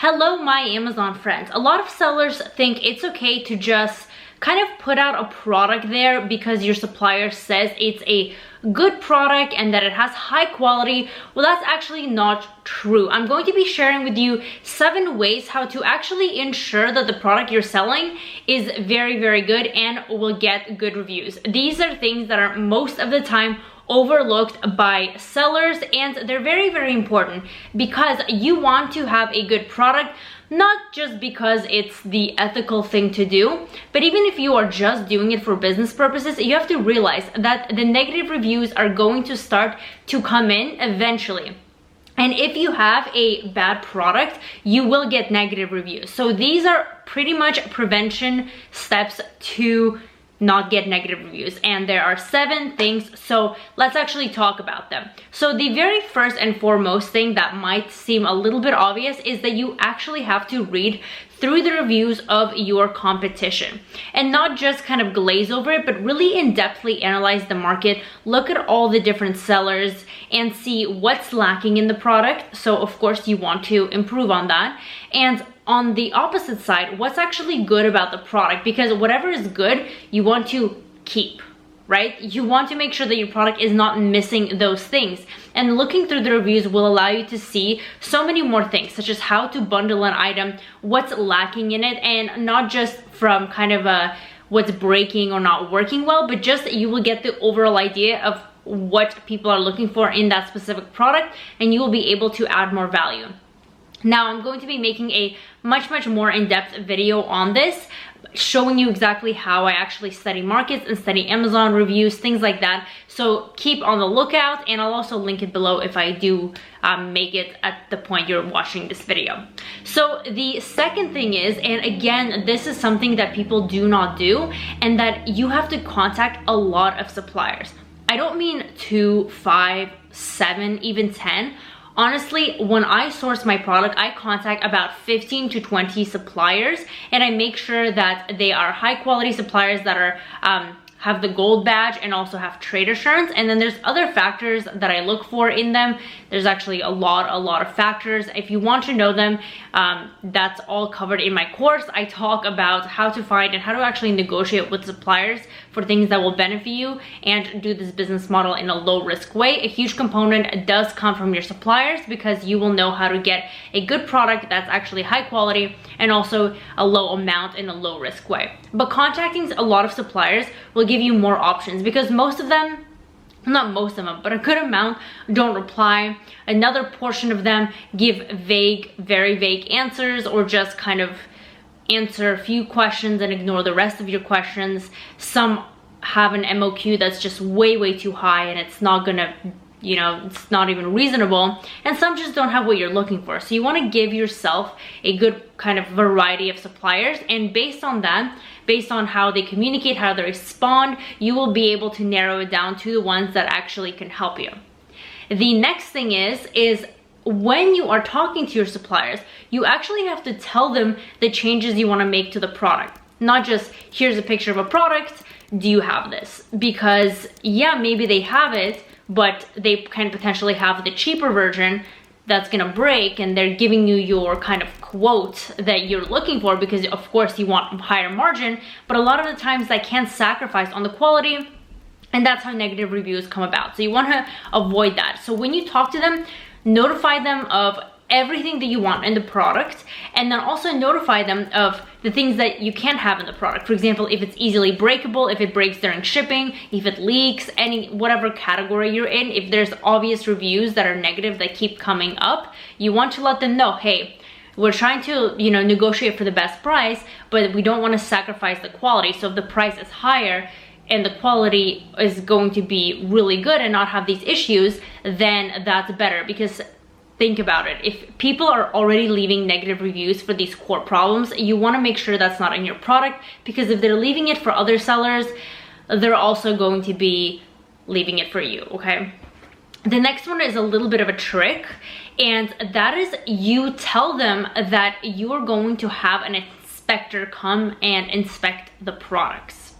Hello, my Amazon friends. A lot of sellers think it's okay to just kind of put out a product there because your supplier says it's a good product and that it has high quality. Well, that's actually not true. I'm going to be sharing with you 7 ways how to actually ensure that the product you're selling is very, very good and will get good reviews. These are things that are most of the time overlooked by sellers, and they're very, very important because you want to have a good product, not just because it's the ethical thing to do, but even if you are just doing it for business purposes, you have to realize that the negative reviews are going to start to come in eventually. And if you have a bad product, you will get negative reviews. So these are pretty much prevention steps to not get negative reviews, and there are 7 things, so let's actually talk about them. So the very first and foremost thing that might seem a little bit obvious is that you actually have to read through the reviews of your competition and not just kind of glaze over it, but really in-depthly analyze the market, look at all the different sellers and see what's lacking in the product. So of course you want to improve on that. And on the opposite side, what's actually good about the product, because whatever is good, you want to keep, right? You want to make sure that your product is not missing those things. And looking through the reviews will allow you to see so many more things, such as how to bundle an item, what's lacking in it, and not just from kind of what's breaking or not working well, but just you will get the overall idea of what people are looking for in that specific product, and you will be able to add more value. Now, I'm going to be making a much more in-depth video on this, showing you exactly how I actually study markets and study Amazon reviews, things like that. So keep on the lookout, and I'll also link it below if I do make it at the point you're watching this video. So the second thing is, and again, this is something that people do not do, and that you have to contact a lot of suppliers. I don't mean 2, 5, 7, even 10. Honestly, when I source my product, I contact about 15 to 20 suppliers, and I make sure that they are high quality suppliers that are have the gold badge and also have trade assurance. And then there's other factors that I look for in them. There's actually a lot of factors. If you want to know them, that's all covered in my course. I talk about how to find and how to actually negotiate with suppliers for things that will benefit you and do this business model in a low risk way. A huge component does come from your suppliers, because you will know how to get a good product that's actually high quality and also a low amount in a low risk way. But contacting a lot of suppliers will give you more options, because most of them, not most of them, but a good amount don't reply. Another portion of them give vague, very vague answers, or just kind of answer a few questions and ignore the rest of your questions. Some have an MOQ that's just way too high, and it's not gonna, you know, it's not even reasonable, and some just don't have what you're looking for. So you want to give yourself a good kind of variety of suppliers, and based on that, based on how they communicate, how they respond, you will be able to narrow it down to the ones that actually can help you. The next thing is when you are talking to your suppliers, you actually have to tell them the changes you want to make to the product, not just here's a picture of a product, do you have this? Because yeah, maybe they have it, but they can potentially have the cheaper version that's gonna break, and they're giving you your kind of quote that you're looking for because of course you want higher margin, but a lot of the times they can't sacrifice on the quality, and that's how negative reviews come about. So you want to avoid that. So when you talk to them, notify them of everything that you want in the product, and then also notify them of the things that you can't have in the product. For example, if it's easily breakable, if it breaks during shipping, if it leaks, whatever category you're in, if there's obvious reviews that are negative that keep coming up, you want to let them know, hey, we're trying to, you know, negotiate for the best price, but we don't want to sacrifice the quality. So if the price is higher and the quality is going to be really good and not have these issues, then that's better. Because think about it, if people are already leaving negative reviews for these core problems, you want to make sure that's not in your product, because if they're leaving it for other sellers, they're also going to be leaving it for you, okay? The next one is a little bit of a trick, and that is you tell them that you're going to have an inspector come and inspect the products.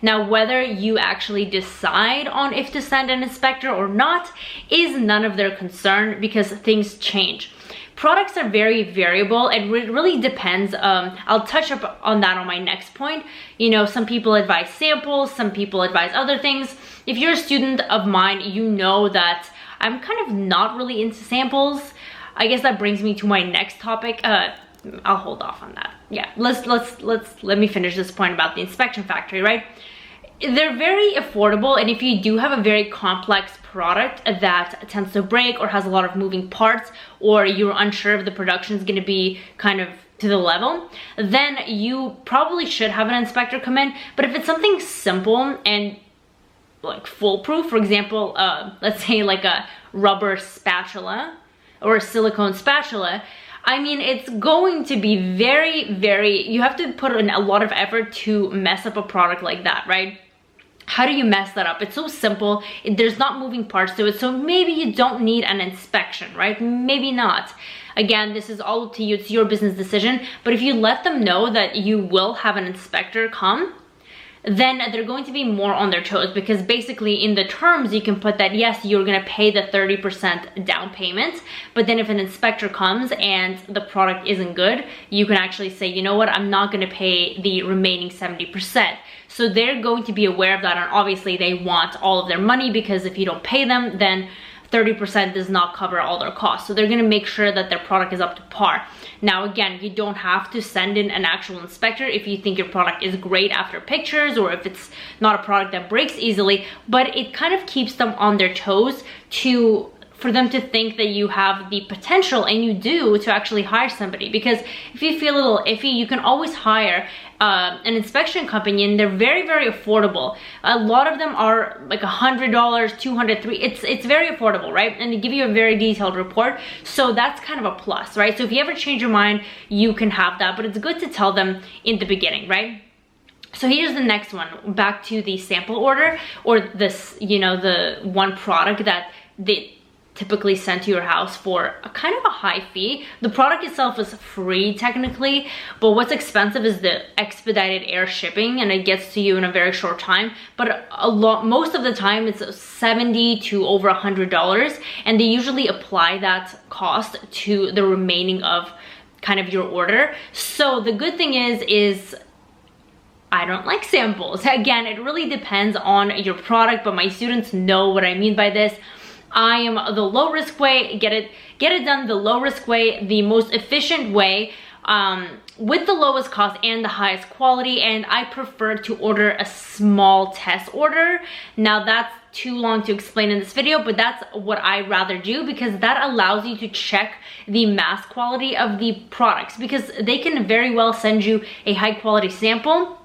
Now, whether you actually decide on if to send an inspector or not is none of their concern, because things change. products are very variable. It really depends. I'll touch up on that on my next point. You know, some people advise samples, some people advise other things. If you're a student of mine, you know that I'm kind of not really into samples. I guess that brings me to my next topic. I'll hold off on that. Yeah, let me finish this point about the Inspection Factory, right? They're very affordable, and if you do have a very complex product that tends to break or has a lot of moving parts, or you're unsure if the production is going to be kind of to the level, then you probably should have an inspector come in. But if it's something simple and like foolproof, for example, let's say like a rubber spatula or a silicone spatula, I mean, it's going to be very, you have to put in a lot of effort to mess up a product like that, right? How do you mess that up? It's so simple. There's not moving parts to it, so maybe you don't need an inspection, right? Maybe not. Again, this is all up to you. It's your business decision. But if you let them know that you will have an inspector come, then they're going to be more on their toes, because basically in the terms you can put that yes, you're going to pay the 30% down payment, but then if an inspector comes and the product isn't good, you can actually say, you know what, I'm not going to pay the remaining 70%. So they're going to be aware of that, and obviously they want all of their money, because if you don't pay them, then 30% does not cover all their costs. So they're gonna make sure that their product is up to par. Now again, you don't have to send in an actual inspector if you think your product is great after pictures, or if it's not a product that breaks easily, but it kind of keeps them on their toes for them to think that you have the potential, and you do, to actually hire somebody. Because if you feel a little iffy, you can always hire an inspection company, and they're very affordable. A lot of them are like $100, $200, $300. It's very affordable, right? And they give you a very detailed report, so that's kind of a plus, right? So if you ever change your mind, you can have that, but it's good to tell them in the beginning, right? So here's the next one, back to the sample order, or this, you know, the one product that they typically sent to your house for a kind of a high fee. The product itself is free technically, but what's expensive is the expedited air shipping, and it gets to you in a very short time. But most of the time it's $70 to over $100, and they usually apply that cost to the remaining of kind of your order. So the good thing is I don't like samples. Again, it really depends on your product, but my students know what I mean by this. I am the low risk way, get it done the low risk way, the most efficient way, with the lowest cost and the highest quality, and I prefer to order a small test order. Now that's too long to explain in this video, but that's what I rather do, because that allows you to check the mass quality of the products, because they can very well send you a high quality sample,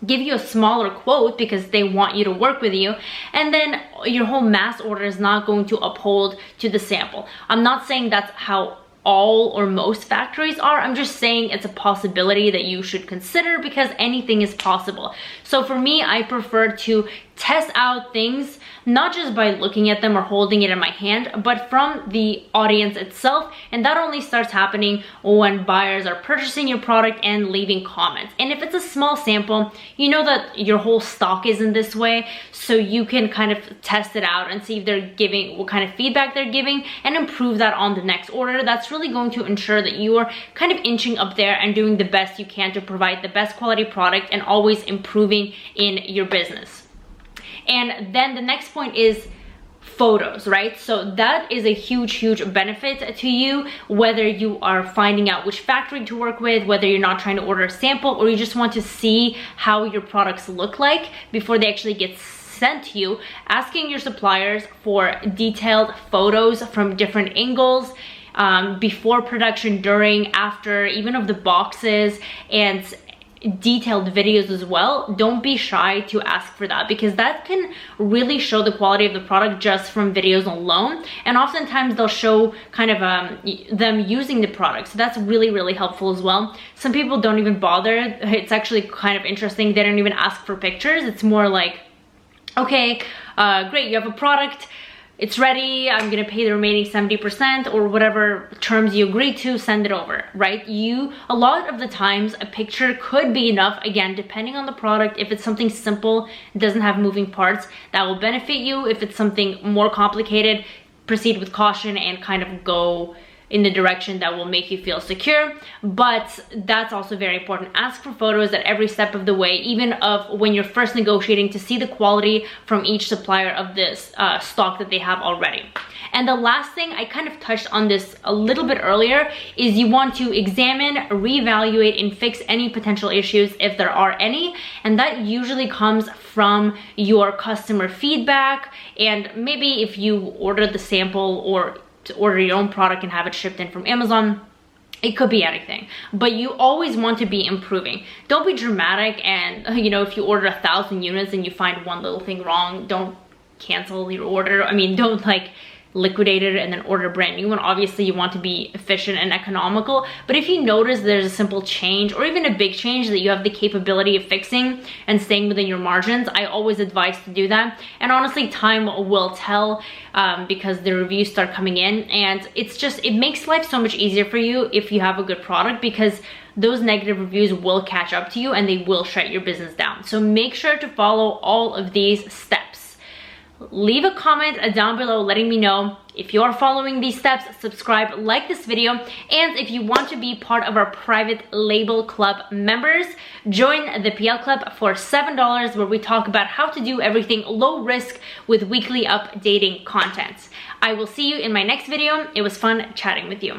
give you a smaller quote because they want you to work with you, and then your whole mass order is not going to uphold to the sample. I'm not saying that's how all or most factories are. I'm just saying it's a possibility that you should consider, because anything is possible. So for me, I prefer to test out things not just by looking at them or holding it in my hand, but from the audience itself. And that only starts happening when buyers are purchasing your product and leaving comments. And if it's a small sample, you know that your whole stock isn't this way, so you can kind of test it out and see if they're giving, what kind of feedback they're giving, and improve that on the next order. That's really going to ensure that you are kind of inching up there and doing the best you can to provide the best quality product, and always improving in your business. And then the next point is photos, right? So that is a huge benefit to you, whether you are finding out which factory to work with, whether you're not trying to order a sample, or you just want to see how your products look like before they actually get sent to you. Asking your suppliers for detailed photos from different angles, before production, during, after, even of the boxes, and detailed videos as well. Don't be shy to ask for that, because that can really show the quality of the product just from videos alone. And oftentimes they'll show kind of them using the product, so that's really helpful as well. Some people don't even bother. It's actually kind of interesting, they don't even ask for pictures. It's more like, okay, great, you have a product, it's ready, I'm gonna pay the remaining 70% or whatever terms you agree to, send it over, right? A lot of the times a picture could be enough, again, depending on the product. If it's something simple, doesn't have moving parts, that will benefit you. If it's something more complicated, proceed with caution and kind of go in the direction that will make you feel secure. But that's also very important. Ask for photos at every step of the way, even of when you're first negotiating, to see the quality from each supplier of this stock that they have already. And the last thing, I kind of touched on this a little bit earlier, is you want to examine, reevaluate, and fix any potential issues if there are any. And that usually comes from your customer feedback, and maybe if you order the sample or to order your own product and have it shipped in from Amazon. It could be anything, but you always want to be improving. Don't be dramatic and, you know, if you order 1,000 units and you find one little thing wrong, don't cancel your order. I mean, don't like liquidate it and then order a brand new one. Obviously you want to be efficient and economical, but if you notice there's a simple change or even a big change that you have the capability of fixing and staying within your margins, I always advise to do that. And honestly, time will tell, because the reviews start coming in, and it makes life so much easier for you if you have a good product, because those negative reviews will catch up to you and they will shut your business down. So make sure to follow all of these steps. Leave a comment down below letting me know if you're following these steps. Subscribe, like this video, and if you want to be part of our private label club members, join the PL Club for $7, where we talk about how to do everything low risk with weekly updating content. I will see you in my next video. It was fun chatting with you.